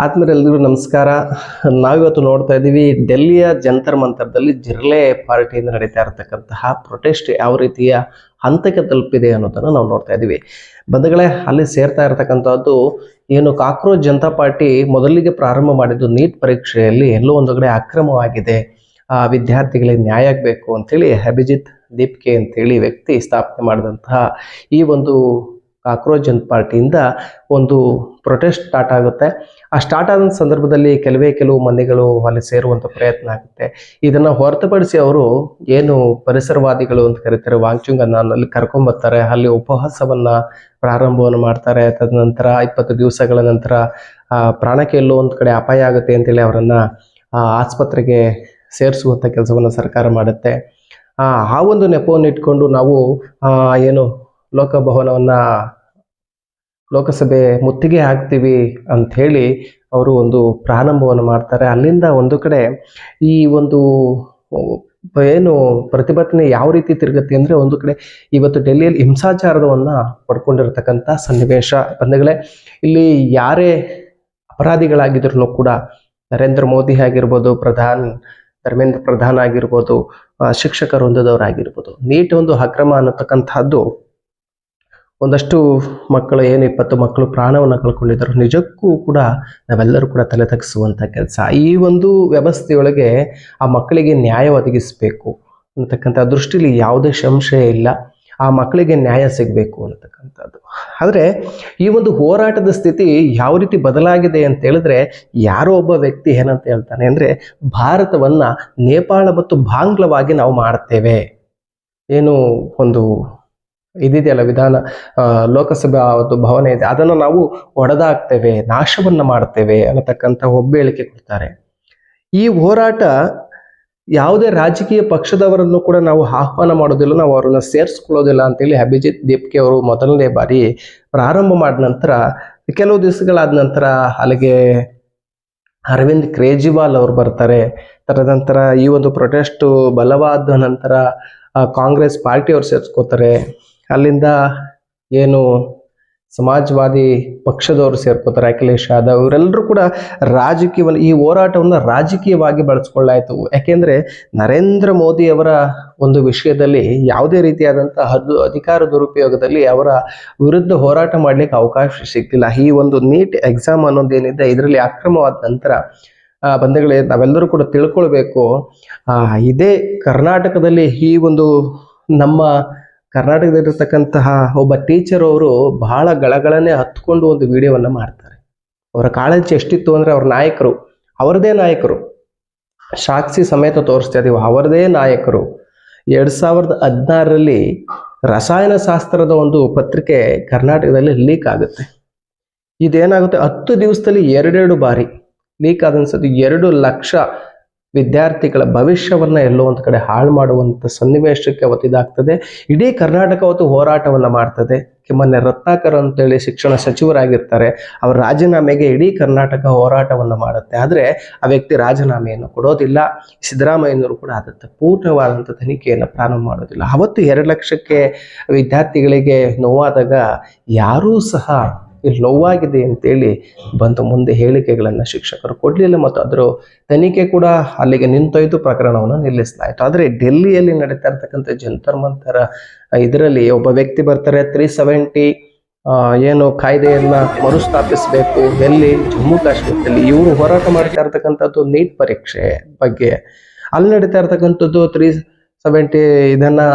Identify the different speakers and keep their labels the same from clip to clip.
Speaker 1: ಆತ್ಮೀಯರೆಲ್ಲರಿಗೂ ನಮಸ್ಕಾರ. ನಾವಿವತ್ತು ನೋಡ್ತಾ ಇದ್ದೀವಿ ಡೆಲ್ಲಿಯ ಜಂತರ್ ಮಂತರ್ದಲ್ಲಿ ಜಿರ್ಲೆ ಪಾರ್ಟಿಯಿಂದ ನಡೀತಾ ಇರತಕ್ಕಂತಹ ಪ್ರೊಟೆಸ್ಟ್ ಯಾವ ರೀತಿಯ ಹಂತಕ್ಕೆ ತಲುಪಿದೆ ಅನ್ನೋದನ್ನು ನಾವು ನೋಡ್ತಾ ಇದ್ದೀವಿ. ಬಂಧುಗಳೇ, ಅಲ್ಲಿ ಸೇರ್ತಾ ಇರತಕ್ಕಂಥದ್ದು ಏನು ಕಾಕ್ರೋಚ್ ಜನತಾ ಪಾರ್ಟಿ ಮೊದಲಿಗೆ ಪ್ರಾರಂಭ ಮಾಡಿದ್ದು ನೀಟ್ ಪರೀಕ್ಷೆಯಲ್ಲಿ ಎಲ್ಲೋ ಒಂದು ಕಡೆ ಅಕ್ರಮವಾಗಿದೆ, ವಿದ್ಯಾರ್ಥಿಗಳಿಗೆ ನ್ಯಾಯ ಆಗಬೇಕು ಅಂತೇಳಿ ಅಭಿಜಿತ್ ದೀಪ್ಕೆ ಅಂತೇಳಿ ವ್ಯಕ್ತಿ ಸ್ಥಾಪನೆ ಮಾಡಿದಂತಹ ಈ ಒಂದು ಕಾಕ್ರೋಚ್ ಜನತಾ ಪಾರ್ಟಿಯಿಂದ ಒಂದು ಪ್ರೊಟೆಸ್ಟ್ ಸ್ಟಾರ್ಟ್ ಆಗುತ್ತೆ. ಆ ಸ್ಟಾರ್ಟ್ ಆದ ಸಂದರ್ಭದಲ್ಲಿ ಕೆಲವು ಮಂದಿಗಳು ಅಲ್ಲಿ ಸೇರುವಂಥ ಪ್ರಯತ್ನ ಆಗುತ್ತೆ. ಇದನ್ನು ಹೊರತುಪಡಿಸಿ ಅವರು ಏನು ಪರಿಸರವಾದಿಗಳು ಅಂತ ಕರೀತಾರೆ, ವಾಂಗ್ಚುಂಗನ್ನು ಅಲ್ಲಿ ಕರ್ಕೊಂಬರ್ತಾರೆ. ಅಲ್ಲಿ ಉಪವಾಸವನ್ನು ಪ್ರಾರಂಭವನ್ನು ಮಾಡ್ತಾರೆ. ತದನಂತರ 20 ದಿವಸಗಳ ನಂತರ ಪ್ರಾಣಕ್ಕೆ ಎಲ್ಲೋ ಒಂದು ಕಡೆ ಅಪಾಯ ಆಗುತ್ತೆ ಅಂತೇಳಿ ಅವರನ್ನು ಆಸ್ಪತ್ರೆಗೆ ಸೇರಿಸುವಂಥ ಕೆಲಸವನ್ನು ಸರ್ಕಾರ ಮಾಡುತ್ತೆ. ಆ ಒಂದು ನೆಪವನ್ನು ಇಟ್ಕೊಂಡು ನಾವು ಏನು ಲೋಕಸಭೆ ಮುತ್ತಿಗೆ ಹಾಕ್ತೀವಿ ಅಂಥೇಳಿ ಅವರು ಒಂದು ಪ್ರಾರಂಭವನ್ನು ಮಾಡ್ತಾರೆ. ಅಲ್ಲಿಂದ ಒಂದು ಕಡೆ ಈ ಒಂದು ಏನು ಪ್ರತಿಭಟನೆ ಯಾವ ರೀತಿ ತಿರುಗುತ್ತೆ ಅಂದರೆ, ಒಂದು ಕಡೆ ಇವತ್ತು ಡೆಲ್ಲಿಯಲ್ಲಿ ಹಿಂಸಾಚಾರವನ್ನು ಪಡ್ಕೊಂಡಿರ್ತಕ್ಕಂಥ ಸನ್ನಿವೇಶ. ಬಂಧುಗಳೇ, ಇಲ್ಲಿ ಯಾರೇ ಅಪರಾಧಿಗಳಾಗಿದ್ರು ಕೂಡ ನರೇಂದ್ರ ಮೋದಿ ಆಗಿರ್ಬೋದು, ಧರ್ಮೇಂದ್ರ ಪ್ರಧಾನ್ ಆಗಿರ್ಬೋದು, ಶಿಕ್ಷಕ ವೃಂದದವರಾಗಿರ್ಬೋದು, ನೀಟ್ ಒಂದು ಅಕ್ರಮ ಅನ್ನತಕ್ಕಂಥದ್ದು ಒಂದಷ್ಟು ಮಕ್ಕಳು 20 ಮಕ್ಕಳು ಪ್ರಾಣವನ್ನು ಕಳ್ಕೊಂಡಿದ್ದರು. ನಿಜಕ್ಕೂ ಕೂಡ ನಾವೆಲ್ಲರೂ ಕೂಡ ತಲೆ ತಗ್ಗಿಸುವಂಥ ಕೆಲಸ. ಈ ಒಂದು ವ್ಯವಸ್ಥೆಯೊಳಗೆ ಆ ಮಕ್ಕಳಿಗೆ ನ್ಯಾಯ ಒದಗಿಸಬೇಕು ಅನ್ನತಕ್ಕಂಥ ದೃಷ್ಟಿಲಿ ಯಾವುದೇ ಸಂಶಯ ಇಲ್ಲ. ಆ ಮಕ್ಕಳಿಗೆ ನ್ಯಾಯ ಸಿಗಬೇಕು ಅನ್ನತಕ್ಕಂಥದ್ದು. ಆದರೆ ಈ ಒಂದು ಹೋರಾಟದ ಸ್ಥಿತಿ ಯಾವ ರೀತಿ ಬದಲಾಗಿದೆ ಅಂತ ಹೇಳಿದ್ರೆ, ಯಾರೋ ಒಬ್ಬ ವ್ಯಕ್ತಿ ಏನಂತ ಹೇಳ್ತಾನೆ ಅಂದರೆ, ಭಾರತವನ್ನು ನೇಪಾಳ ಮತ್ತು ಬಾಂಗ್ಲಾವಾಗಿ ನಾವು ಮಾಡ್ತೇವೆ, ಏನು ಒಂದು ಇದಿದೆಯಲ್ಲ ಲೋಕಸಭಾ ಒಂದು ಭವನ ಇದೆ, ಅದನ್ನು ನಾವು ಒಡೆದಾಕ್ತೇವೆ, ನಾಶವನ್ನು ಮಾಡ್ತೇವೆ ಅನ್ನತಕ್ಕಂಥ ಒಬ್ಬ ಹೇಳಿಕೆ ಕೊಡ್ತಾರೆ. ಈ ಹೋರಾಟ ಯಾವುದೇ ರಾಜಕೀಯ ಪಕ್ಷದವರನ್ನು ಕೂಡ ನಾವು ಆಹ್ವಾನ ಮಾಡೋದಿಲ್ಲ, ನಾವು ಅವರನ್ನು ಸೇರಿಸ್ಕೊಳ್ಳೋದಿಲ್ಲ ಅಂತೇಳಿ ಅಭಿಜಿತ್ ದೀಪ್ಕೆ ಅವರು ಮೊದಲನೇ ಬಾರಿ ಪ್ರಾರಂಭ ಮಾಡಿದ ನಂತರ ಕೆಲವು ದಿವಸಗಳಾದ ನಂತರ ಅಲ್ಲಿಗೆ ಅರವಿಂದ್ ಕೇಜ್ರಿವಾಲ್ ಅವರು ಬರ್ತಾರೆ. ತದನಂತರ ಈ ಒಂದು ಪ್ರೊಟೆಸ್ಟು ಬಲವಾದ ನಂತರ ಕಾಂಗ್ರೆಸ್ ಪಾರ್ಟಿಯವರು ಸೇರಿಸ್ಕೋತಾರೆ. ಅಲ್ಲಿಂದ ಏನು ಸಮಾಜವಾದಿ ಪಕ್ಷದವರು ಸೇರ್ಕೋತಾರೆ, ಅಖಿಲೇಶ್ ಯಾದವ್, ಇವರೆಲ್ಲರೂ ಕೂಡ ರಾಜಕೀಯವನ್ನು ಈ ಹೋರಾಟವನ್ನು ರಾಜಕೀಯವಾಗಿ ಬಳಸ್ಕೊಳ್ಳಾಯಿತು. ಯಾಕೆಂದರೆ ನರೇಂದ್ರ ಮೋದಿಯವರ ಒಂದು ವಿಷಯದಲ್ಲಿ ಯಾವುದೇ ರೀತಿಯಾದಂಥ ಅಧಿಕಾರ ದುರುಪಯೋಗದಲ್ಲಿ ಅವರ ವಿರುದ್ಧ ಹೋರಾಟ ಮಾಡಲಿಕ್ಕೆ ಅವಕಾಶ ಸಿಗ್ತಿಲ್ಲ. ಈ ಒಂದು ನೀಟ್ ಎಕ್ಸಾಮ್ ಅನ್ನೋದೇನಿದೆ, ಇದರಲ್ಲಿ ಅಕ್ರಮವಾದ ನಂತರ ಬಂಧುಗಳೇ, ನಾವೆಲ್ಲರೂ ಕೂಡ ತಿಳ್ಕೊಳ್ಬೇಕು, ಇದೇ ಕರ್ನಾಟಕದಲ್ಲಿ ಈ ಒಂದು ನಮ್ಮ ಕರ್ನಾಟಕದಲ್ಲಿರ್ತಕ್ಕಂತಹ ಒಬ್ಬ ಟೀಚರ್ ಅವರು ಬಹಳ ಗಳಗಳನ್ನೇ ಹತ್ಕೊಂಡು ಒಂದು ವಿಡಿಯೋವನ್ನು ಮಾಡ್ತಾರೆ. ಅವರ ಕಾಳಜಿ ಎಷ್ಟಿತ್ತು ಅಂದರೆ, ಅವ್ರ ನಾಯಕರು, ಅವರದೇ ನಾಯಕರು, ಸಾಕ್ಷಿ ಸಮೇತ ತೋರಿಸ್ತಾ ಇದೀವಿ, ಅವರದೇ ನಾಯಕರು 2016ರಲ್ಲಿ ರಸಾಯನಶಾಸ್ತ್ರದ ಒಂದು ಪತ್ರಿಕೆ ಕರ್ನಾಟಕದಲ್ಲಿ ಲೀಕ್ ಆಗುತ್ತೆ. ಇದೇನಾಗುತ್ತೆ, 10 ದಿವಸದಲ್ಲಿ 2 ಬಾರಿ ಲೀಕ್ ಆದನ್ಸದ್ದು 2 ಲಕ್ಷ ವಿದ್ಯಾರ್ಥಿಗಳ ಭವಿಷ್ಯವನ್ನು ಎಲ್ಲೋ ಒಂದು ಕಡೆ ಹಾಳು ಮಾಡುವಂಥ ಸನ್ನಿವೇಶಕ್ಕೆ ಒತ್ತಿದಾಗ್ತದೆ. ಇಡೀ ಕರ್ನಾಟಕ ಅವತ್ತು ಹೋರಾಟವನ್ನು ಮಾಡ್ತದೆ. ಮೊನ್ನೆ ರತ್ನಾಕರ್ ಅಂತೇಳಿ ಶಿಕ್ಷಣ ಸಚಿವರಾಗಿರ್ತಾರೆ, ಅವರ ರಾಜೀನಾಮೆಗೆ ಇಡೀ ಕರ್ನಾಟಕ ಹೋರಾಟವನ್ನು ಮಾಡುತ್ತೆ. ಆದರೆ ಆ ವ್ಯಕ್ತಿ ರಾಜೀನಾಮೆಯನ್ನು ಕೊಡೋದಿಲ್ಲ. ಸಿದ್ದರಾಮಯ್ಯನವರು ಕೂಡ ಅದಕ್ಕೆ ಪೂರ್ಣವಾದಂಥ ತನಿಖೆಯನ್ನು ಪ್ರಾರಂಭ ಮಾಡೋದಿಲ್ಲ. ಅವತ್ತು 2 ಲಕ್ಷಕ್ಕೆ ವಿದ್ಯಾರ್ಥಿಗಳಿಗೆ ನೋವಾದಾಗ ಯಾರೂ ಸಹ ಇಲ್ಲಿ ನೋವಾಗಿದೆ ಅಂತೇಳಿ ಬಂದು ಮುಂದೆ ಹೇಳಿಕೆಗಳನ್ನು ಶಿಕ್ಷಕರು ಕೊಡಲಿಲ್ಲ, ಮತ್ತು ಅದರ ತನಿಖೆ ಕೂಡ ಅಲ್ಲಿಗೆ ನಿಂತೊಯ್ದು ಪ್ರಕರಣವನ್ನು ನಿಲ್ಲಿಸಲಾಯಿತು. ಆದರೆ ಡೆಲ್ಲಿಯಲ್ಲಿ ನಡೀತಾ ಇರ್ತಕ್ಕಂಥ ಜಂತರ್ ಮಂತರ ಇದರಲ್ಲಿ ಒಬ್ಬ ವ್ಯಕ್ತಿ ಬರ್ತಾರೆ, 370 ಏನು ಕಾಯ್ದೆಯನ್ನು ಮರುಸ್ಥಾಪಿಸಬೇಕು, ಎಲ್ಲಿ ಜಮ್ಮು ಕಾಶ್ಮೀರದಲ್ಲಿ ಇವರು ಹೋರಾಟ ಮಾಡ್ತಾ ಇರ್ತಕ್ಕಂಥದ್ದು ನೀಟ್ ಪರೀಕ್ಷೆ ಬಗ್ಗೆ. ಅಲ್ಲಿ ನಡೀತಾ ಇರ್ತಕ್ಕಂಥದ್ದು 370 ಇದನ್ನು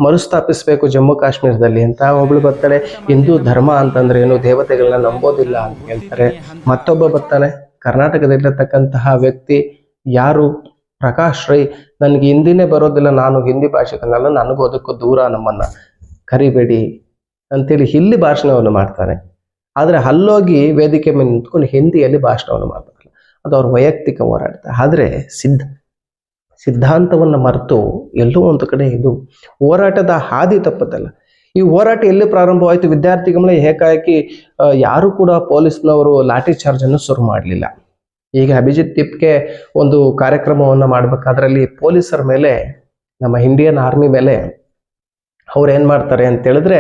Speaker 1: ಮರುಸ್ಥಾಪಿಸಬೇಕು ಜಮ್ಮು ಕಾಶ್ಮೀರದಲ್ಲಿ ಅಂತ. ಒಬ್ಳು ಬರ್ತಾಳೆ, ಹಿಂದೂ ಧರ್ಮ ಅಂತಂದ್ರೆ ಏನು, ದೇವತೆಗಳನ್ನ ನಂಬೋದಿಲ್ಲ ಅಂತ ಹೇಳ್ತಾರೆ. ಮತ್ತೊಬ್ಬ ಬರ್ತಾನೆ, ಕರ್ನಾಟಕದಲ್ಲಿರ್ತಕ್ಕಂತಹ ವ್ಯಕ್ತಿ ಯಾರು, ಪ್ರಕಾಶ್ ರೈ, ನನಗೆ ಹಿಂದಿನೇ ಬರೋದಿಲ್ಲ, ನಾನು ಹಿಂದಿ ಭಾಷೆಗನಲ್ಲ, ನನಗೂ ಅದಕ್ಕೂ ದೂರ, ನಮ್ಮನ್ನು ಕರಿಬೇಡಿ ಅಂತೇಳಿ ಇಲ್ಲಿ ಭಾಷಣವನ್ನು ಮಾಡ್ತಾರೆ. ಆದರೆ ಅಲ್ಲೋಗಿ ವೇದಿಕೆ ಮೇಲೆ ನಿಂತ್ಕೊಂಡು ಹಿಂದಿಯಲ್ಲಿ ಭಾಷಣವನ್ನು ಮಾಡ್ತಾರಲ್ಲ, ಅದು ಅವ್ರ ವೈಯಕ್ತಿಕ ಹೋರಾಟ. ಆದರೆ ಸಿದ್ಧಾಂತವನ್ನು ಮರೆತು ಎಲ್ಲೋ ಒಂದು ಕಡೆ ಇದು ಹೋರಾಟದ ಹಾದಿ ತಪ್ಪದಲ್ಲ. ಈ ಹೋರಾಟ ಎಲ್ಲಿ ಪ್ರಾರಂಭವಾಯಿತು, ವಿದ್ಯಾರ್ಥಿಗಳ ಏಕಾಏಕಿ ಯಾರು ಕೂಡ ಪೊಲೀಸ್ನವರು ಲಾಠಿ ಚಾರ್ಜನ್ನು ಶುರು ಮಾಡಲಿಲ್ಲ. ಈಗ ಅಭಿಜಿತ್ ದೀಪ್ಕೆ ಒಂದು ಕಾರ್ಯಕ್ರಮವನ್ನು ಮಾಡಬೇಕಾದ್ರಲ್ಲಿ ಪೊಲೀಸರ ಮೇಲೆ, ನಮ್ಮ ಇಂಡಿಯನ್ ಆರ್ಮಿ ಮೇಲೆ ಅವ್ರು ಏನು ಮಾಡ್ತಾರೆ ಅಂತ ಹೇಳಿದ್ರೆ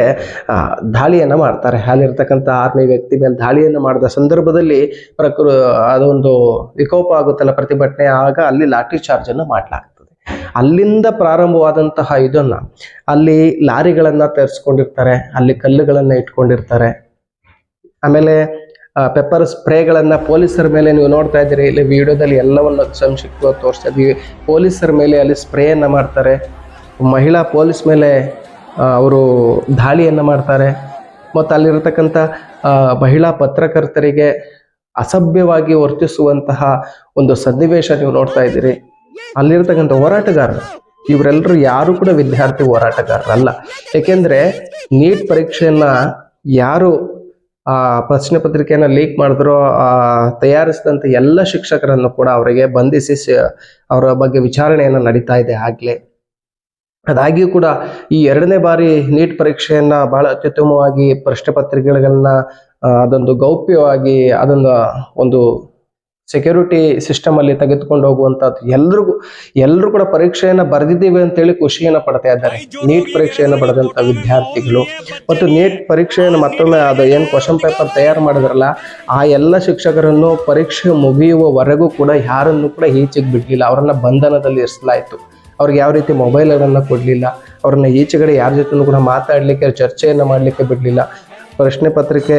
Speaker 1: ದಾಳಿಯನ್ನು ಮಾಡ್ತಾರೆ. ಅಲ್ಲಿರ್ತಕ್ಕಂಥ ಆರ್ಮಿ ವ್ಯಕ್ತಿ ಮೇಲೆ ದಾಳಿಯನ್ನು ಮಾಡಿದ ಸಂದರ್ಭದಲ್ಲಿ ಅದೊಂದು ವಿಕೋಪ ಆಗುತ್ತಲ್ಲ ಪ್ರತಿಭಟನೆ, ಆಗ ಅಲ್ಲಿ ಲಾಠಿ ಚಾರ್ಜನ್ನು ಮಾಡಲಾಗ್ತದೆ. ಅಲ್ಲಿಂದ ಪ್ರಾರಂಭವಾದಂತಹ ಇದನ್ನ ಅಲ್ಲಿ ಲಾರಿಗಳನ್ನ ತರಿಸ್ಕೊಂಡಿರ್ತಾರೆ, ಅಲ್ಲಿ ಕಲ್ಲುಗಳನ್ನ ಇಟ್ಕೊಂಡಿರ್ತಾರೆ. ಆಮೇಲೆ ಪೆಪ್ಪರ್ ಸ್ಪ್ರೇಗಳನ್ನ ಪೊಲೀಸರ ಮೇಲೆ ನೀವು ನೋಡ್ತಾ ಇದ್ದೀರಿ ಇಲ್ಲಿ ವಿಡಿಯೋದಲ್ಲಿ ಎಲ್ಲವನ್ನು ಸಂಕ್ಷಿಪ್ತವಾಗಿ ತೋರಿಸ್ತಾ ಇದ್ದೀವಿ. ಪೊಲೀಸರ ಮೇಲೆ ಅಲ್ಲಿ ಸ್ಪ್ರೇಯನ್ನು ಮಾಡ್ತಾರೆ, ಮಹಿಳಾ ಪೊಲೀಸ್ ಮೇಲೆ ಅವರು ದಾಳಿಯನ್ನು ಮಾಡ್ತಾರೆ. ಮತ್ತು ಅಲ್ಲಿರತಕ್ಕಂಥ ಮಹಿಳಾ ಪತ್ರಕರ್ತರಿಗೆ ಅಸಭ್ಯವಾಗಿ ವರ್ತಿಸುವಂತಹ ಒಂದು ಸನ್ನಿವೇಶ ನೀವು ನೋಡ್ತಾ ಇದ್ದೀರಿ. ಅಲ್ಲಿರ್ತಕ್ಕಂಥ ಹೋರಾಟಗಾರರು ಇವರೆಲ್ಲರೂ ಯಾರು ಕೂಡ ವಿದ್ಯಾರ್ಥಿ ಹೋರಾಟಗಾರರಲ್ಲ. ಏಕೆಂದರೆ ನೀಟ್ ಪರೀಕ್ಷೆಯನ್ನ ಯಾರು ಪ್ರಶ್ನೆ ಪತ್ರಿಕೆಯನ್ನು ಲೀಕ್ ಮಾಡಿದ್ರು, ತಯಾರಿಸಿದಂಥ ಎಲ್ಲ ಶಿಕ್ಷಕರನ್ನು ಕೂಡ ಅವರಿಗೆ ಬಂಧಿಸಿ ಅವರ ಬಗ್ಗೆ ವಿಚಾರಣೆಯನ್ನು ನಡೀತಾ ಇದೆ ಆಗಲೇ. ಅದಾಗಿಯೂ ಕೂಡ ಈ 2ನೇ ಬಾರಿ ನೀಟ್ ಪರೀಕ್ಷೆಯನ್ನ ಬಹಳ ಅತ್ಯುತ್ತಮವಾಗಿ ಪ್ರಶ್ನೆ ಪತ್ರಿಕೆಗಳನ್ನ ಅದೊಂದು ಗೌಪ್ಯವಾಗಿ ಅದೊಂದು ಒಂದು ಸೆಕ್ಯೂರಿಟಿ ಸಿಸ್ಟಮ್ ಅಲ್ಲಿ ತೆಗೆದುಕೊಂಡು ಹೋಗುವಂತದ್ದು ಎಲ್ಲರೂ ಕೂಡ ಪರೀಕ್ಷೆಯನ್ನ ಬರೆದಿದ್ದೀವಿ ಅಂತೇಳಿ ಖುಷಿಯನ್ನ ಪಡ್ತಾ ಇದ್ದಾರೆ. ನೀಟ್ ಪರೀಕ್ಷೆಯನ್ನು ಬರೆದಂತ ವಿದ್ಯಾರ್ಥಿಗಳು ಮತ್ತು ನೀಟ್ ಪರೀಕ್ಷೆಯನ್ನು ಮತ್ತೊಮ್ಮೆ ಅದು ಏನು ಕ್ವಶನ್ ಪೇಪರ್ ತಯಾರು ಮಾಡಿದ್ರಲ್ಲ, ಆ ಎಲ್ಲ ಶಿಕ್ಷಕರನ್ನು ಪರೀಕ್ಷೆ ಮುಗಿಯುವವರೆಗೂ ಕೂಡ ಯಾರನ್ನು ಕೂಡ ಈಚೆಗೆ ಬಿಡಲಿಲ್ಲ. ಅವರನ್ನ ಬಂಧನದಲ್ಲಿ ಇರಿಸಲಾಯಿತು. ಅವ್ರಿಗೆ ಯಾವ ರೀತಿ ಮೊಬೈಲ್ಗಳನ್ನು ಕೊಡಲಿಲ್ಲ, ಅವ್ರನ್ನ ಈಚೆಗಡೆ ಯಾರ ಜೊತೆನೂ ಕೂಡ ಮಾತಾಡಲಿಕ್ಕೆ ಚರ್ಚೆಯನ್ನು ಮಾಡಲಿಕ್ಕೆ ಬಿಡಲಿಲ್ಲ. ಪ್ರಶ್ನೆ ಪತ್ರಿಕೆ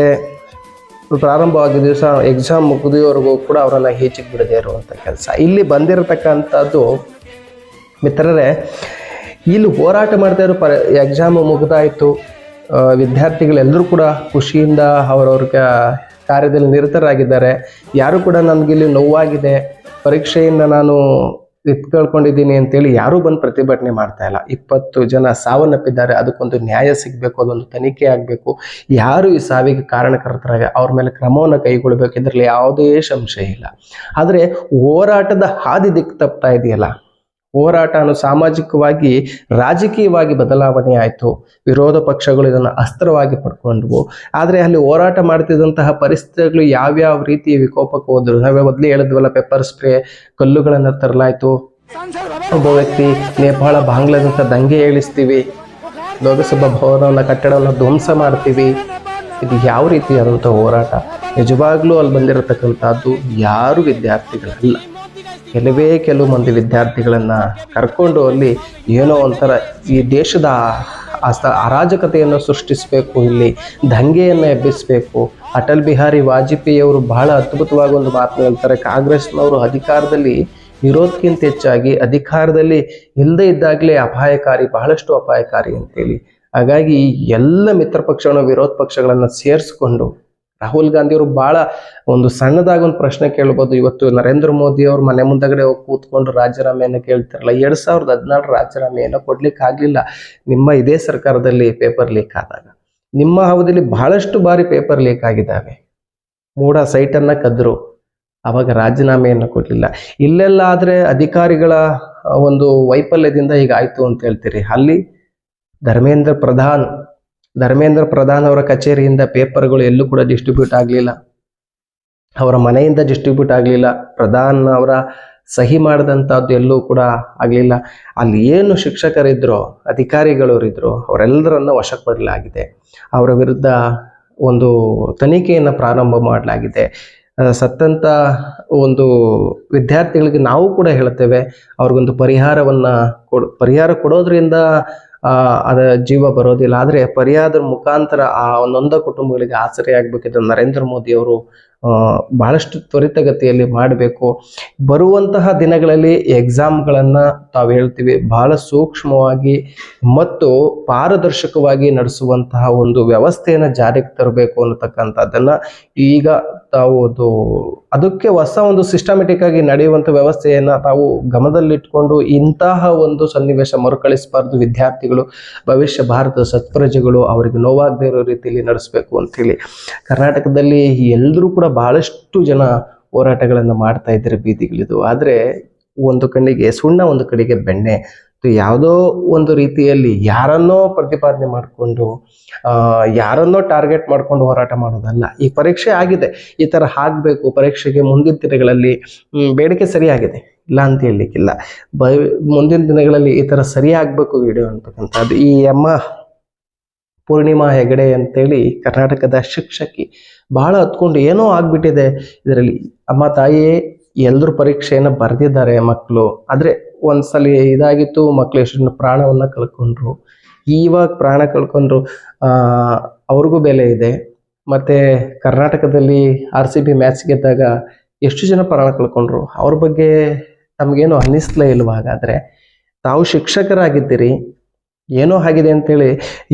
Speaker 1: ಪ್ರಾರಂಭವಾಗಿದ್ದ ದಿವಸ ಎಕ್ಸಾಮ್ ಮುಗಿದವರೆಗೂ ಕೂಡ ಅವರನ್ನು ಈಚೆಗೆ ಬಿಡದೇ ಇರುವಂಥ ಕೆಲಸ ಇಲ್ಲಿ ಬಂದಿರತಕ್ಕಂಥದ್ದು. ಮಿತ್ರರೇ, ಇಲ್ಲಿ ಹೋರಾಟ ಮಾಡ್ತಾ ಇರೋ ಎಕ್ಸಾಮ್ ಮುಗಿದಾಯಿತು, ವಿದ್ಯಾರ್ಥಿಗಳೆಲ್ಲರೂ ಕೂಡ ಖುಷಿಯಿಂದ ಅವರವ್ರ ಕಾರ್ಯದಲ್ಲಿ ನಿರತರಾಗಿದ್ದಾರೆ. ಯಾರು ಕೂಡ ನನಗಿಲ್ಲಿ ನೋವಾಗಿದೆ, ಪರೀಕ್ಷೆಯಿಂದ ನಾನು ಕಳ್ಕೊಂಡಿದ್ದೀನಿ ಅಂತೇಳಿ ಯಾರೂ ಬಂದು ಪ್ರತಿಭಟನೆ ಮಾಡ್ತಾ ಇಲ್ಲ. 20 ಜನ ಸಾವನ್ನಪ್ಪಿದ್ದಾರೆ, ಅದಕ್ಕೊಂದು ನ್ಯಾಯ ಸಿಗಬೇಕು, ಅದೊಂದು ತನಿಖೆ ಆಗಬೇಕು. ಯಾರು ಈ ಸಾವಿಗೆ ಕಾರಣಕರ್ತರಾಗ ಅವ್ರ ಮೇಲೆ ಕ್ರಮವನ್ನು ಕೈಗೊಳ್ಳಬೇಕು, ಇದರಲ್ಲಿ ಯಾವುದೇ ಸಂಶಯ ಇಲ್ಲ. ಆದರೆ ಹೋರಾಟದ ಹಾದಿ ದಿಕ್ಕು ತಪ್ತಾ ಇದೆಯಲ್ಲ, ಹೋರಾಟ ಅನ್ನೋ ಸಾಮಾಜಿಕವಾಗಿ ರಾಜಕೀಯವಾಗಿ ಬದಲಾವಣೆ ಆಯಿತು. ವಿರೋಧ ಪಕ್ಷಗಳು ಇದನ್ನು ಅಸ್ತ್ರವಾಗಿ ಪಡ್ಕೊಂಡ್ವು. ಆದರೆ ಅಲ್ಲಿ ಹೋರಾಟ ಮಾಡ್ತಿದ್ದಂತಹ ಪರಿಸ್ಥಿತಿಗಳು ಯಾವ್ಯಾವ ರೀತಿ ವಿಕೋಪಕ್ಕೆ ಹೋದ್ರು. ನಾವೇ ಮೊದಲೇ ಹೇಳಿದ್ವಲ್ಲ, ಪೆಪ್ಪರ್ ಸ್ಪ್ರೇ, ಕಲ್ಲುಗಳನ್ನು ತರಲಾಯಿತು. ಒಬ್ಬ ವ್ಯಕ್ತಿ ನೇಪಾಳ ಬಾಂಗ್ಲಾದಂಥ ದಂಗೆ ಏಳಿಸ್ತೀವಿ, ಲೋಕಸಭಾ ಭವನವನ್ನು ಕಟ್ಟಡವನ್ನು ಧ್ವಂಸ ಮಾಡ್ತೀವಿ. ಇದು ಯಾವ ರೀತಿಯಾದಂಥ ಹೋರಾಟ? ನಿಜವಾಗ್ಲೂ ಅಲ್ಲಿ ಬಂದಿರತಕ್ಕಂಥದ್ದು ಯಾರು ವಿದ್ಯಾರ್ಥಿಗಳಲ್ಲ, ಕೆಲವು ಮಂದಿ ವಿದ್ಯಾರ್ಥಿಗಳನ್ನು ಕರ್ಕೊಂಡು ಅಲ್ಲಿ ಏನೋ ಒಂಥರ ಈ ದೇಶದ ಅರಾಜಕತೆಯನ್ನು ಸೃಷ್ಟಿಸಬೇಕು, ಇಲ್ಲಿ ದಂಗೆಯನ್ನು ಎಬ್ಬಿಸಬೇಕು. ಅಟಲ್ ಬಿಹಾರಿ ವಾಜಪೇಯಿಯವರು ಬಹಳ ಅದ್ಭುತವಾಗಿ ಒಂದು ಮಾತು ಹೇಳ್ತಾರೆ, ಕಾಂಗ್ರೆಸ್ನವರು ಅಧಿಕಾರದಲ್ಲಿ ಇರೋದಕ್ಕಿಂತ ಹೆಚ್ಚಾಗಿ ಅಧಿಕಾರದಲ್ಲಿ ಇಲ್ಲದೇ ಇದ್ದಾಗಲೇ ಅಪಾಯಕಾರಿ, ಬಹಳಷ್ಟು ಅಪಾಯಕಾರಿ ಅಂತೇಳಿ. ಹಾಗಾಗಿ ಎಲ್ಲ ಮಿತ್ರ ಪಕ್ಷಗಳನ್ನು ವಿರೋಧ ಪಕ್ಷಗಳನ್ನು ಸೇರಿಸ್ಕೊಂಡು ರಾಹುಲ್ ಗಾಂಧಿಯವರು ಭಾಳ ಒಂದು ಸಣ್ಣದಾಗಿ ಒಂದು ಪ್ರಶ್ನೆ ಕೇಳ್ಬೋದು. ಇವತ್ತು ನರೇಂದ್ರ ಮೋದಿ ಅವ್ರ ಮನೆ ಮುಂದಗಡೆ ಹೋಗಿ ಕೂತ್ಕೊಂಡು ರಾಜೀನಾಮೆಯನ್ನು ಕೇಳ್ತಾರಲ್ಲ, 2014 ರಾಜೀನಾಮೆಯನ್ನು ಕೊಡ್ಲಿಕ್ಕೆ ಆಗಲಿಲ್ಲ. ನಿಮ್ಮ ಇದೇ ಸರ್ಕಾರದಲ್ಲಿ ಪೇಪರ್ ಲೀಕ್ ಆದಾಗ ನಿಮ್ಮ ಅವಧಿಯಲ್ಲಿ ಬಹಳಷ್ಟು ಬಾರಿ ಪೇಪರ್ ಲೀಕ್ ಆಗಿದ್ದಾವೆ. ಮೂಡ ಸೈಟನ್ನು ಕದ್ರು, ಆವಾಗ ರಾಜೀನಾಮೆಯನ್ನು ಕೊಡಲಿಲ್ಲ. ಇಲ್ಲೆಲ್ಲ ಆದರೆ ಅಧಿಕಾರಿಗಳ ಒಂದು ವೈಫಲ್ಯದಿಂದ ಹೀಗಾಯಿತು ಅಂತ ಹೇಳ್ತೀರಿ. ಅಲ್ಲಿ ಧರ್ಮೇಂದ್ರ ಪ್ರಧಾನ್ ಅವರ ಕಚೇರಿಯಿಂದ ಪೇಪರ್ಗಳು ಎಲ್ಲೂ ಕೂಡ ಡಿಸ್ಟ್ರಿಬ್ಯೂಟ್ ಆಗಲಿಲ್ಲ, ಅವರ ಮನೆಯಿಂದ ಡಿಸ್ಟ್ರಿಬ್ಯೂಟ್ ಆಗಲಿಲ್ಲ, ಪ್ರಧಾನ್ ಅವರ ಸಹಿ ಮಾಡಿದಂಥದ್ದು ಎಲ್ಲೂ ಕೂಡ ಆಗಲಿಲ್ಲ. ಅಲ್ಲಿ ಏನು ಶಿಕ್ಷಕರಿದ್ರೋ, ಅಧಿಕಾರಿಗಳವರಿದ್ರೋ ಅವರೆಲ್ಲರನ್ನ ವಶಕ್ಕೆ ಪಡಲಾಗಿದೆ. ಅವರ ವಿರುದ್ಧ ಒಂದು ತನಿಖೆಯನ್ನು ಪ್ರಾರಂಭ ಮಾಡಲಾಗಿದೆ. ಸತ್ತಂಥ ಒಂದು ವಿದ್ಯಾರ್ಥಿಗಳಿಗೆ ನಾವು ಕೂಡ ಹೇಳ್ತೇವೆ, ಅವ್ರಿಗೊಂದು ಪರಿಹಾರ ಕೊಡೋದ್ರಿಂದ ಅದ ಜೀವ ಬರೋದಿಲ್ಲ. ಆದರೆ ಪರಿಹಾರದ ಮುಖಾಂತರ ಆ ನೊಂದ ಕುಟುಂಬಗಳಿಗೆ ಆಸರೆ ಆಗಬೇಕಿದ್ರೆ ನರೇಂದ್ರ ಮೋದಿ ಅವರು ಬಹಳಷ್ಟು ತ್ವರಿತಗತಿಯಲ್ಲಿ ಮಾಡಬೇಕು. ಬರುವಂತಹ ದಿನಗಳಲ್ಲಿ ಎಕ್ಸಾಮ್ಗಳನ್ನು ತಾವು ಹೇಳ್ತೀವಿ ಬಹಳ ಸೂಕ್ಷ್ಮವಾಗಿ ಮತ್ತು ಪಾರದರ್ಶಕವಾಗಿ ನಡೆಸುವಂತಹ ಒಂದು ವ್ಯವಸ್ಥೆಯನ್ನು ಜಾರಿಗೆ ತರಬೇಕು ಅನ್ನತಕ್ಕಂಥದ್ದನ್ನು ಈಗ ತಾವು ಅದಕ್ಕೆ ಹೊಸ ಒಂದು ಸಿಸ್ಟಮೆಟಿಕ್ ಆಗಿ ನಡೆಯುವಂಥ ವ್ಯವಸ್ಥೆಯನ್ನು ತಾವು ಗಮನದಲ್ಲಿಟ್ಕೊಂಡು ಇಂತಹ ಒಂದು ಸನ್ನಿವೇಶ ಮರುಕಳಿಸಬಾರ್ದು. ವಿದ್ಯಾರ್ಥಿಗಳು ಭವಿಷ್ಯ ಭಾರತದ ಸತ್ಪ್ರಜೆಗಳು, ಅವರಿಗೆ ನೋವಾಗದೇ ಇರೋ ರೀತಿಯಲ್ಲಿ ನಡೆಸಬೇಕು ಅಂಥೇಳಿ ಕರ್ನಾಟಕದಲ್ಲಿ ಎಲ್ಲರೂ ಕೂಡ ಬಹಳಷ್ಟು ಜನ ಹೋರಾಟಗಳನ್ನು ಮಾಡ್ತಾ ಇದ್ದಾರೆ ಬೀದಿಗಳಿದು. ಆದರೆ ಒಂದು ಕಣ್ಣಿಗೆ ಸುಣ್ಣ, ಒಂದು ಕಡೆಗೆ ಬೆಣ್ಣೆ. ಯಾವುದೋ ಒಂದು ರೀತಿಯಲ್ಲಿ ಯಾರನ್ನೋ ಪ್ರತಿಪಾದನೆ ಮಾಡಿಕೊಂಡು ಯಾರನ್ನೋ ಟಾರ್ಗೆಟ್ ಮಾಡ್ಕೊಂಡು ಹೋರಾಟ ಮಾಡೋದಲ್ಲ. ಈ ಪರೀಕ್ಷೆ ಆಗಿದೆ, ಈ ಥರ ಆಗಬೇಕು, ಪರೀಕ್ಷೆಗೆ ಮುಂದಿನ ದಿನಗಳಲ್ಲಿ ಬೇಡಿಕೆ ಸರಿಯಾಗಿದೆ, ಇಲ್ಲ ಅಂತ ಹೇಳಲಿಕ್ಕಿಲ್ಲ. ಮುಂದಿನ ದಿನಗಳಲ್ಲಿ ಈ ಥರ ಸರಿಯಾಗಬೇಕು ವಿಡಿಯೋ ಅಂತಕ್ಕಂಥದ್ದು. ಈ ಪೂರ್ಣಿಮಾ ಹೆಗಡೆ ಅಂತೇಳಿ ಕರ್ನಾಟಕದ ಶಿಕ್ಷಕಿ. ಬಹಳ ಹತ್ಕೊಂಡು ಏನೋ ಆಗ್ಬಿಟ್ಟಿದೆ ಇದರಲ್ಲಿ. ಅಮ್ಮ ತಾಯಿ ಎಲ್ಲರೂ ಪರೀಕ್ಷೆಯನ್ನು ಬರೆದಿದ್ದಾರೆ ಮಕ್ಕಳು, ಆದರೆ ಒಂದ್ಸಲಿ ಇದಾಗಿತ್ತು, ಮಕ್ಕಳು ಎಷ್ಟು ಪ್ರಾಣವನ್ನು ಕಳ್ಕೊಂಡ್ರು. ಇವಾಗ ಪ್ರಾಣ ಕಳ್ಕೊಂಡ್ರು, ಅವ್ರಿಗೂ ಬೆಲೆ ಇದೆ. ಮತ್ತು ಕರ್ನಾಟಕದಲ್ಲಿ RCB ಮ್ಯಾಚ್ ಗೆದ್ದಾಗ ಎಷ್ಟು ಜನ ಪ್ರಾಣ ಕಳ್ಕೊಂಡ್ರು, ಅವ್ರ ಬಗ್ಗೆ ನಮಗೇನು ಅನ್ನಿಸ್ಲೇ ಇಲ್ವ? ಹಾಗಾದರೆ ತಾವು ಶಿಕ್ಷಕರಾಗಿದ್ದೀರಿ, ಏನೋ ಆಗಿದೆ ಅಂತೇಳಿ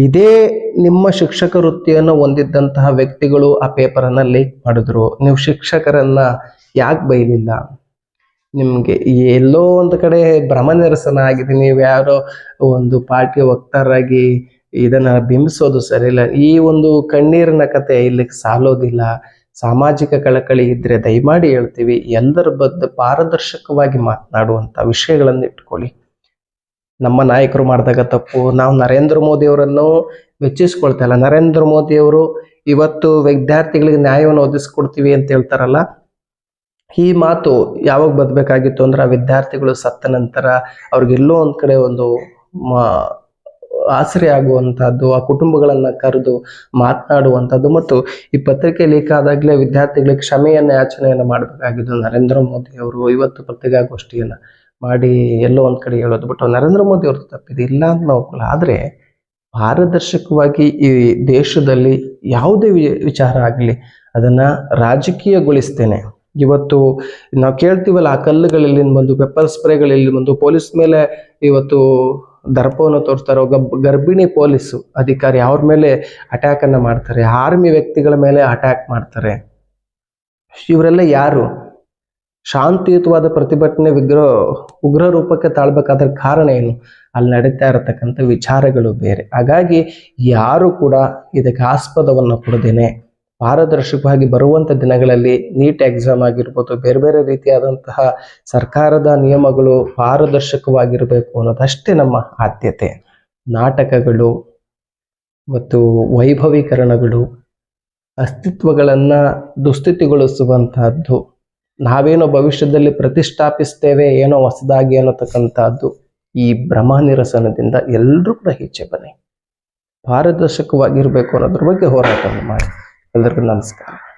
Speaker 1: ಇದೇ ನಿಮ್ಮ ಶಿಕ್ಷಕ ವೃತ್ತಿಯನ್ನು ಹೊಂದಿದ್ದಂತಹ ವ್ಯಕ್ತಿಗಳು ಆ ಪೇಪರನ್ನು ಲೀಕ್ ಮಾಡಿದ್ರು. ನೀವು ಶಿಕ್ಷಕರನ್ನು ಯಾಕೆ ಬೈಲಿಲ್ಲ? ನಿಮಗೆ ಎಲ್ಲೋ ಒಂದು ಕಡೆ ಭ್ರಮ ನಿರಸನ ಆಗಿದೆ. ನೀವು ಯಾರೋ ಒಂದು ಪಾರ್ಟಿಯ ವಕ್ತಾರರಾಗಿ ಇದನ್ನು ಬಿಂಬಿಸೋದು ಸರಿಯಿಲ್ಲ. ಈ ಒಂದು ಕಣ್ಣೀರಿನ ಕತೆ ಇಲ್ಲಿಗೆ ಸಾಲೋದಿಲ್ಲ. ಸಾಮಾಜಿಕ ಕಳಕಳಿ ಇದ್ದರೆ ದಯಮಾಡಿ ಹೇಳ್ತೀವಿ, ಎಲ್ಲರ ಬಗ್ಗೆ ಪಾರದರ್ಶಕವಾಗಿ ಮಾತನಾಡುವಂಥ ವಿಷಯಗಳನ್ನು ಇಟ್ಕೊಳ್ಳಿ. ನಮ್ಮ ನಾಯಕರು ಮಾಡಿದಾಗ ತಪ್ಪು, ನಾವು ನರೇಂದ್ರ ಮೋದಿಯವರನ್ನು ವೆಚ್ಚಿಸ್ಕೊಳ್ತಾ ಇಲ್ಲ. ನರೇಂದ್ರ ಮೋದಿಯವರು ಇವತ್ತು ವಿದ್ಯಾರ್ಥಿಗಳಿಗೆ ನ್ಯಾಯವನ್ನು ಒದಗಿಸ್ಕೊಡ್ತೀವಿ ಅಂತ ಹೇಳ್ತಾರಲ್ಲ, ಈ ಮಾತು ಯಾವಾಗ ಬದಬೇಕಾಗಿತ್ತು ಅಂದ್ರೆ, ಆ ವಿದ್ಯಾರ್ಥಿಗಳು ಸತ್ತ ನಂತರ ಅವ್ರಿಗೆಲ್ಲೋ ಒಂದು ಕಡೆ ಒಂದು ಆಸರೆ ಆಗುವಂಥದ್ದು, ಆ ಕುಟುಂಬಗಳನ್ನು ಕರೆದು ಮಾತನಾಡುವಂಥದ್ದು, ಮತ್ತು ಈ ಪತ್ರಿಕೆ ಲೀಕ್ ಆದಾಗಲೇ ವಿದ್ಯಾರ್ಥಿಗಳಿಗೆ ಕ್ಷಮೆಯನ್ನು ಯಾಚನೆಯನ್ನು ಮಾಡಬೇಕಾಗಿದ್ದು ನರೇಂದ್ರ ಮೋದಿ ಅವರು ಇವತ್ತು ಪತ್ರಿಕಾಗೋಷ್ಠಿಯನ್ನು ಮಾಡಿ ಎಲ್ಲೋ ಒಂದು ಕಡೆ ಹೇಳೋದು. ಬಟ್ ನರೇಂದ್ರ ಮೋದಿ ಅವ್ರದ್ದು ತಪ್ಪಿದೆ ಇಲ್ಲ ಅಂತ ನಾವು, ಆದರೆ ಪಾರದರ್ಶಕವಾಗಿ ಈ ದೇಶದಲ್ಲಿ ಯಾವುದೇ ವಿಚಾರ ಆಗಲಿ ಅದನ್ನು ರಾಜಕೀಯಗೊಳಿಸ್ತೇನೆ. ಇವತ್ತು ನಾವು ಕೇಳ್ತೀವಲ್ಲ, ಆ ಕಲ್ಲುಗಳಲ್ಲಿ ಬಂದು, ಪೆಪ್ಪರ್ ಸ್ಪ್ರೇಗಳಲ್ಲಿ ಬಂದು ಪೊಲೀಸ್ ಮೇಲೆ ಇವತ್ತು ದರ್ಪವನ್ನು ತೋರಿಸ್ತಾರೆ. ಗರ್ಭಿಣಿ ಪೊಲೀಸು ಅಧಿಕಾರಿ ಅವ್ರ ಮೇಲೆ ಅಟ್ಯಾಕನ್ನು ಮಾಡ್ತಾರೆ, ಆರ್ಮಿ ವ್ಯಕ್ತಿಗಳ ಮೇಲೆ ಅಟ್ಯಾಕ್ ಮಾಡ್ತಾರೆ. ಇವರೆಲ್ಲ ಯಾರು? ಶಾಂತಿಯುತವಾದ ಪ್ರತಿಭಟನೆ ಉಗ್ರ ರೂಪಕ್ಕೆ ತಾಳ್ಬೇಕಾದ್ರ ಕಾರಣ ಏನು? ಅಲ್ಲಿ ನಡೀತಾ ಇರತಕ್ಕಂಥ ವಿಚಾರಗಳು ಬೇರೆ. ಹಾಗಾಗಿ ಯಾರು ಕೂಡ ಇದಕ್ಕೆ ಆಸ್ಪದವನ್ನು ಕೊಡದೇನೆ ಪಾರದರ್ಶಕವಾಗಿ ಬರುವಂಥ ದಿನಗಳಲ್ಲಿ ನೀಟ್ ಎಕ್ಸಾಮ್ ಆಗಿರ್ಬೋದು, ಬೇರೆ ಬೇರೆ ರೀತಿಯಾದಂತಹ ಸರ್ಕಾರದ ನಿಯಮಗಳು ಪಾರದರ್ಶಕವಾಗಿರಬೇಕು ಅನ್ನೋದಷ್ಟೇ ನಮ್ಮ ಆದ್ಯತೆ. ನಾಟಕಗಳು ಮತ್ತು ವೈಭವೀಕರಣಗಳು ಅಸ್ತಿತ್ವಗಳನ್ನು ದುಸ್ಥಿತಿಗೊಳಿಸುವಂತಹದ್ದು, ನಾವೇನೋ ಭವಿಷ್ಯದಲ್ಲಿ ಪ್ರತಿಷ್ಠಾಪಿಸ್ತೇವೆ ಏನೋ ಹೊಸದಾಗಿ ಅನ್ನತಕ್ಕಂಥದ್ದು, ಈ ಭ್ರಮ ನಿರಸನದಿಂದ ಎಲ್ಲರೂ ಕೂಡ ಈಚೆ ಬನ್ನಿ. ಪಾರದರ್ಶಕವಾಗಿರಬೇಕು ಅನ್ನೋದ್ರ ಬಗ್ಗೆ ಹೋರಾಟವನ್ನು ಮಾಡಿ. ಎಲ್ಲರಿಗೂ ನಮಸ್ಕಾರ.